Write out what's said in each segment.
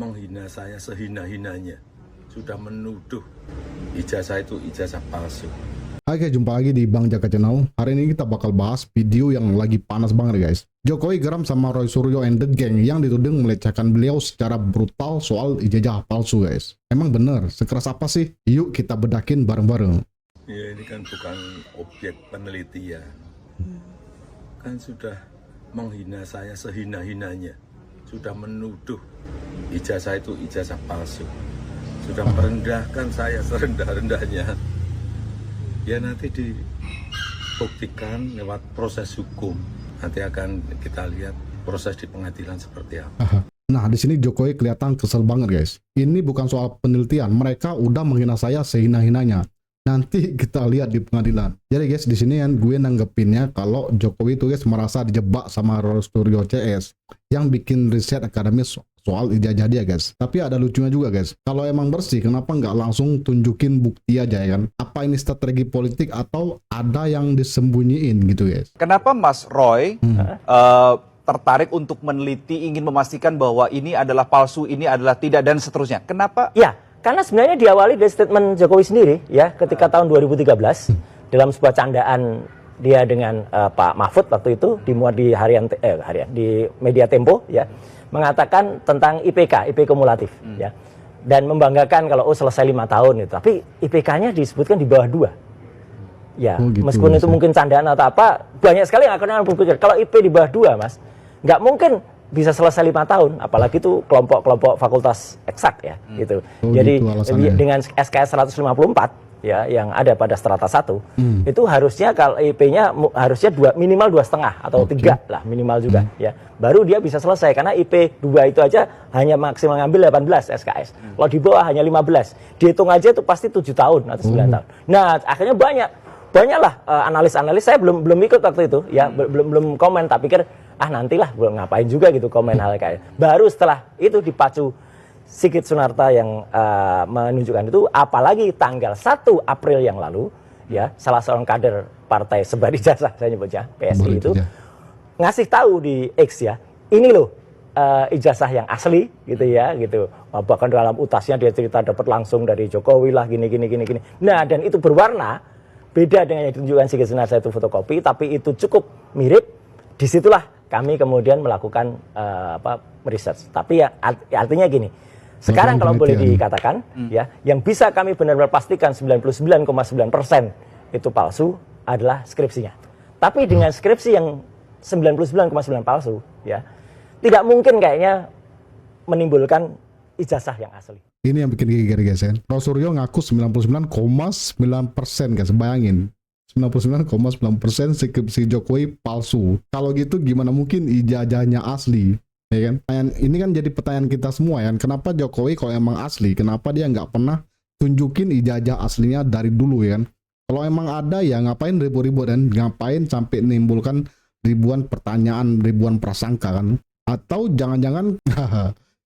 menghina saya sehina-hinanya, sudah menuduh ijazah itu ijazah palsu. Oke, jumpa lagi di Bang Jaka Channel. Hari ini kita bakal bahas video yang lagi panas banget guys. Jokowi geram sama Roy Suryo and the gang yang dituding melecehkan beliau secara brutal soal ijazah palsu guys. Emang bener, sekeras apa sih? Yuk kita bedakin bareng-bareng. Ya ini kan bukan objek penelitian. Kan sudah menghina saya sehina-hinanya, sudah menuduh ijazah itu ijazah palsu, sudah merendahkan saya serendah-rendahnya. Ya nanti dibuktikan lewat proses hukum. Nanti akan kita lihat proses di pengadilan seperti apa. Nah, di sini Jokowi kelihatan kesel banget guys. Ini bukan soal penelitian, mereka udah menghina saya sehina-hinanya. Nanti kita lihat di pengadilan. Jadi guys, di sini kan gue nanggepinnya kalau Jokowi itu guys merasa dijebak sama Roy Suryo CS yang bikin riset akademis soal ijazah dia guys. Tapi ada lucunya juga guys. Kalau emang bersih, kenapa nggak langsung tunjukin bukti aja ya kan? Apa ini strategi politik atau ada yang disembunyiin gitu guys? Kenapa Mas Roy tertarik untuk meneliti, ingin memastikan bahwa ini adalah palsu, ini adalah tidak, dan seterusnya? Kenapa? Ya, karena sebenarnya diawali dari statement Jokowi sendiri ya ketika tahun 2013 dalam sebuah candaan dia dengan Pak Mahfud waktu itu dimuat di di Media Tempo ya, mengatakan tentang IP kumulatif ya, dan membanggakan kalau selesai 5 tahun itu, tapi IPK-nya disebutkan di bawah 2 ya, gitu, meskipun itu mungkin candaan atau apa, banyak sekali yang akan berpikir kalau IP di bawah 2 mas, nggak mungkin bisa selesai 5 tahun, apalagi itu kelompok-kelompok fakultas eksak ya, gitu. Jadi gitu dengan SKS 154 ya yang ada pada strata 1 itu harusnya kalau IP-nya harusnya minimal 2,5 atau 3 lah minimal juga ya. Baru dia bisa selesai karena IP 2 itu aja hanya maksimal ngambil 18 SKS. Kalau di bawah hanya 15. Dihitung aja itu pasti 7 tahun atau 9 tahun. Nah, akhirnya banyaklah analis-analis, saya belum ikut waktu itu ya, belum komen, tak pikir nantilah, belum ngapain juga gitu komen hal kayak. Baru setelah itu dipacu Sigit Sunarta yang menunjukkan itu, apalagi tanggal 1 April yang lalu ya, salah seorang kader partai sebar ijazah saya nyebutnya PSI itu ngasih tahu di X ya, ini loh ijazah yang asli gitu ya gitu. Bahkan dalam utasnya dia cerita dapat langsung dari Jokowi lah gini. Nah, dan itu berwarna beda dengan yang ditunjukkan Sigit Sunarta itu fotokopi, tapi itu cukup mirip. Disitulah kami kemudian melakukan research. Tapi ya artinya gini, sekarang kalau boleh dikatakan ya, yang bisa kami benar-benar pastikan 99,9% itu palsu adalah skripsinya. Tapi dengan skripsi yang 99,9 palsu ya, tidak mungkin kayaknya menimbulkan ijazah yang asli. Ini yang bikin gigi guys ya. Roy Suryo ngaku 99,9% guys, bayangin. 99,9% skripsi Jokowi palsu. Kalau gitu gimana mungkin ijazahnya asli, ya kan? Ini kan jadi pertanyaan kita semua ya. Kenapa Jokowi kalau emang asli, kenapa dia nggak pernah tunjukin ijazah aslinya dari dulu ya kan? Kalau emang ada ya ngapain ribu-ribu dan ngapain sampai menimbulkan ribuan pertanyaan, ribuan prasangka kan? Atau jangan-jangan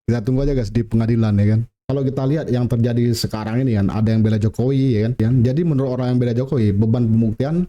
kita tunggu aja guys di pengadilan ya kan? Kalau kita lihat yang terjadi sekarang ini kan, ada yang bela Jokowi ya kan. Jadi menurut orang yang bela Jokowi, beban pembuktian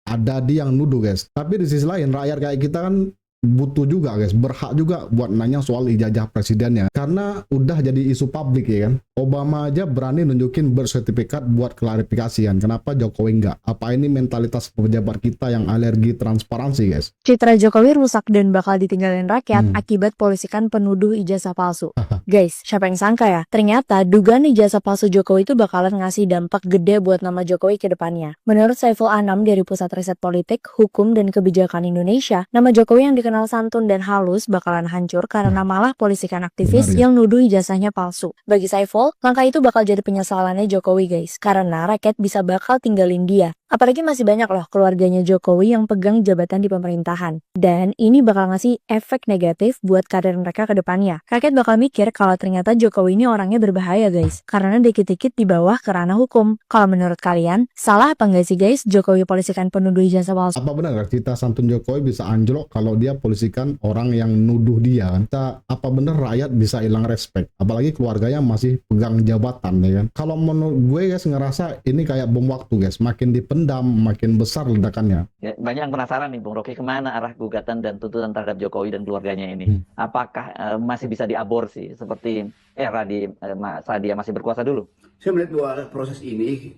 ada di yang nuduh guys. Tapi di sisi lain rakyat kayak kita kan butuh juga guys, berhak juga buat nanya soal ijazah presidennya. Karena udah jadi isu publik ya kan. Obama aja berani nunjukin bersertifikat buat klarifikasi kan. Kenapa Jokowi enggak? Apa ini mentalitas pejabat kita yang alergi transparansi guys? Citra Jokowi rusak dan bakal ditinggalin rakyat akibat polisikan penuduh ijazah palsu. Guys, siapa yang sangka ya? Ternyata dugaan ijazah palsu Jokowi itu bakalan ngasih dampak gede buat nama Jokowi ke depannya. Menurut Saiful Anam dari Pusat Riset Politik, Hukum dan Kebijakan Indonesia, nama Jokowi yang dikenal santun dan halus bakalan hancur karena malah polisikan aktivis yang nuduh ijazahnya palsu. Bagi Saiful, langkah itu bakal jadi penyesalannya Jokowi guys, karena rakyat bisa bakal tinggalin dia. Apalagi masih banyak loh keluarganya Jokowi yang pegang jabatan di pemerintahan. Dan ini bakal ngasih efek negatif buat karir mereka ke depannya. Rakyat bakal mikir kalau ternyata Jokowi ini orangnya berbahaya guys, karena dikit-dikit di bawah ke ranah hukum. Kalau menurut kalian, salah apa enggak sih guys Jokowi polisikan penuduh ijazah palsu? Apa benar cita santun Jokowi bisa anjlok kalau dia mempolisikan orang yang nuduh dia kan. Apa bener rakyat bisa hilang respect, apalagi keluarganya masih pegang jabatan ya kan. Kalau menurut gue guys ngerasa ini kayak bom waktu guys, makin dipendam makin besar ledakannya. Ya, banyak yang penasaran nih Bung Rocky, kemana arah gugatan dan tuntutan terhadap Jokowi dan keluarganya ini. Apakah masih bisa diaborsi seperti era saat dia masih berkuasa dulu? Saya melihat bahwa proses ini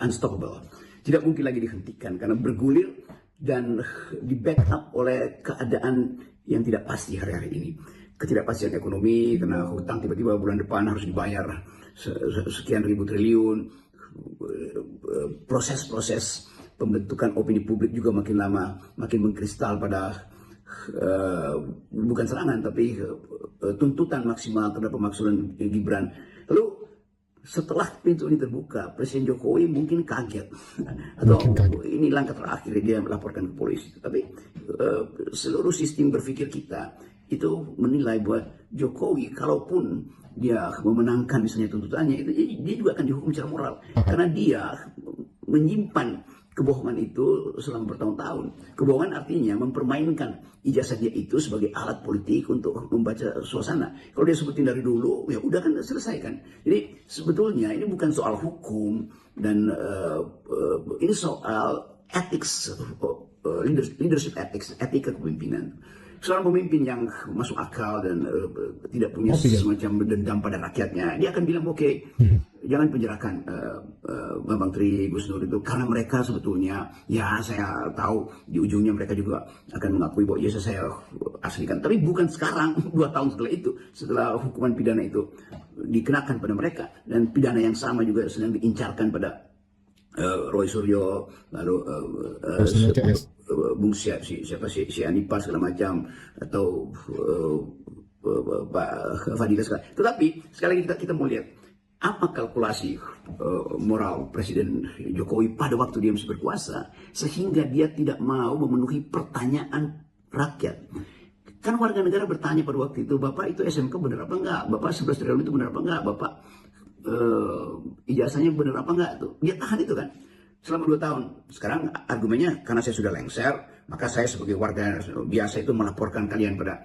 unstoppable, tidak mungkin lagi dihentikan karena bergulir dan di backup oleh keadaan yang tidak pasti hari-hari ini. Ketidakpastian ekonomi karena hutang tiba-tiba bulan depan harus dibayar sekian ribu triliun. Proses-proses pembentukan opini publik juga makin lama makin mengkristal pada bukan serangan tapi tuntutan maksimal terhadap pemakzulan Gibran. Lalu setelah pintu ini terbuka, Presiden Jokowi mungkin kaget atau ini langkah terakhir dia melaporkan ke polisi. Tapi seluruh sistem berpikir kita itu menilai bahwa Jokowi kalaupun dia memenangkan misalnya tuntutannya, itu dia juga akan dihukum secara moral karena dia menyimpan kebohongan itu selama bertahun-tahun. Kebohongan artinya mempermainkan ijazah dia itu sebagai alat politik untuk membaca suasana. Kalau dia sebutin dari dulu, ya udah kan selesai kan. Jadi sebetulnya ini bukan soal hukum dan ini soal ethics, leadership ethics, etika kepemimpinan. Seorang pemimpin yang masuk akal dan tidak punya semacam dendam pada rakyatnya, dia akan bilang oke, jangan penjarakan Bambang Tri, Gus Dur itu karena mereka sebetulnya ya saya tahu di ujungnya mereka juga akan mengakui bahwa ya saya aslikan, tapi bukan sekarang 2 tahun setelah itu, setelah hukuman pidana itu dikenakan pada mereka dan pidana yang sama juga sedang diincarkan pada Roy Suryo, lalu Bung si Anipa segala macam atau Pak Fadila segala. Tetapi sekali lagi kita mau lihat apa kalkulasi moral Presiden Jokowi pada waktu dia masih berkuasa sehingga dia tidak mau memenuhi pertanyaan rakyat. Kan warga negara bertanya pada waktu itu, Bapak itu SMK benar apa enggak? Bapak 11 triliun itu benar apa enggak? Bapak ijazahnya benar apa enggak tuh? Dia tahan itu kan selama 2 tahun. Sekarang argumennya karena saya sudah lengser, maka saya sebagai warga biasa itu melaporkan kalian pada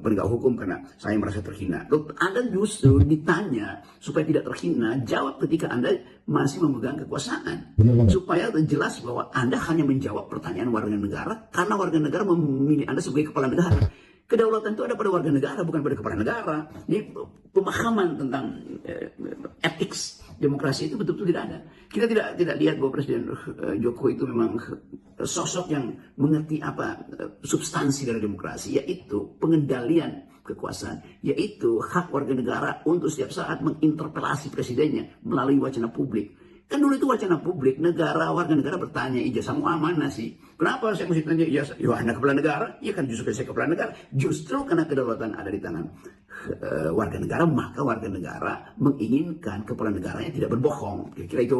penegak hukum karena saya merasa terhina. Loh, Anda justru ditanya supaya tidak terhina, jawab ketika Anda masih memegang kekuasaan. Supaya jelas bahwa Anda hanya menjawab pertanyaan warga negara karena warga negara memilih Anda sebagai kepala negara. Kedaulatan itu ada pada warga negara, bukan pada kepala negara. Jadi pemahaman tentang ethics demokrasi itu betul-betul tidak ada. Kita tidak lihat bahwa Presiden Jokowi itu memang sosok yang mengerti apa substansi dari demokrasi, yaitu pengendalian kekuasaan, yaitu hak warga negara untuk setiap saat menginterpelasi presidennya melalui wacana publik. Kan dulu itu wacana publik, warga negara bertanya, ijazahmu mana sih? Kenapa saya mesti tanya ijazah? Ya Anda kepala negara, ya kan justru saya kepala negara. Justru karena kedaulatan ada di tangan warga negara, maka warga negara menginginkan kepala negaranya tidak berbohong. Kira-kira itu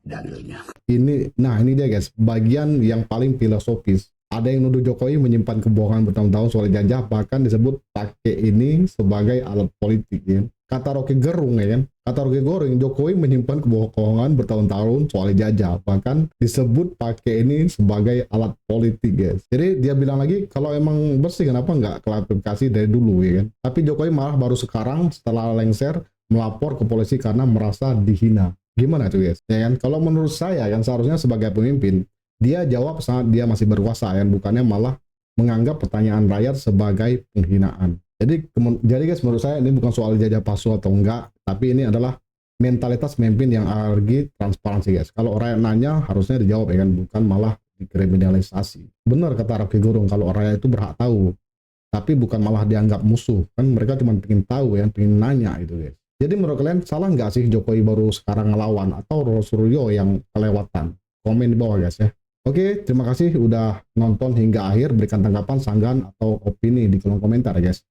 dalilnya. Ini dia guys, bagian yang paling filosofis. Ada yang nuduh Jokowi menyimpan kebohongan bertahun-tahun soal jajah, bahkan disebut pakai ini sebagai alat politik ya. Kata Rocky Gerung ya kan, kata Rocky Gerung, Jokowi menyimpan kebohongan bertahun-tahun soal jajah, bahkan disebut pakai ini sebagai alat politik guys. Jadi dia bilang lagi kalau emang bersih kenapa nggak klarifikasi dari dulu ya kan. Tapi Jokowi malah baru sekarang setelah lengser melapor ke polisi karena merasa dihina. Gimana tuh guys? Ya kan, kalau menurut saya yang seharusnya sebagai pemimpin dia jawab saat dia masih berkuasa ya, bukannya malah menganggap pertanyaan rakyat sebagai penghinaan. Jadi guys, menurut saya ini bukan soal jajah palsu atau enggak, tapi ini adalah mentalitas pemimpin yang alergi transparansi guys. Kalau rakyat nanya harusnya dijawab ya kan, bukan malah dikriminalisasi. Benar kata Rocky Gerung, kalau rakyat itu berhak tahu, tapi bukan malah dianggap musuh. Kan mereka cuma pengen tahu ya, pengen nanya itu guys. Jadi menurut kalian salah nggak sih Jokowi baru sekarang ngelawan atau Suryo yang kelewatan? Komen di bawah guys ya. Oke, terima kasih udah nonton hingga akhir. Berikan tanggapan, sanggahan, atau opini di kolom komentar ya guys.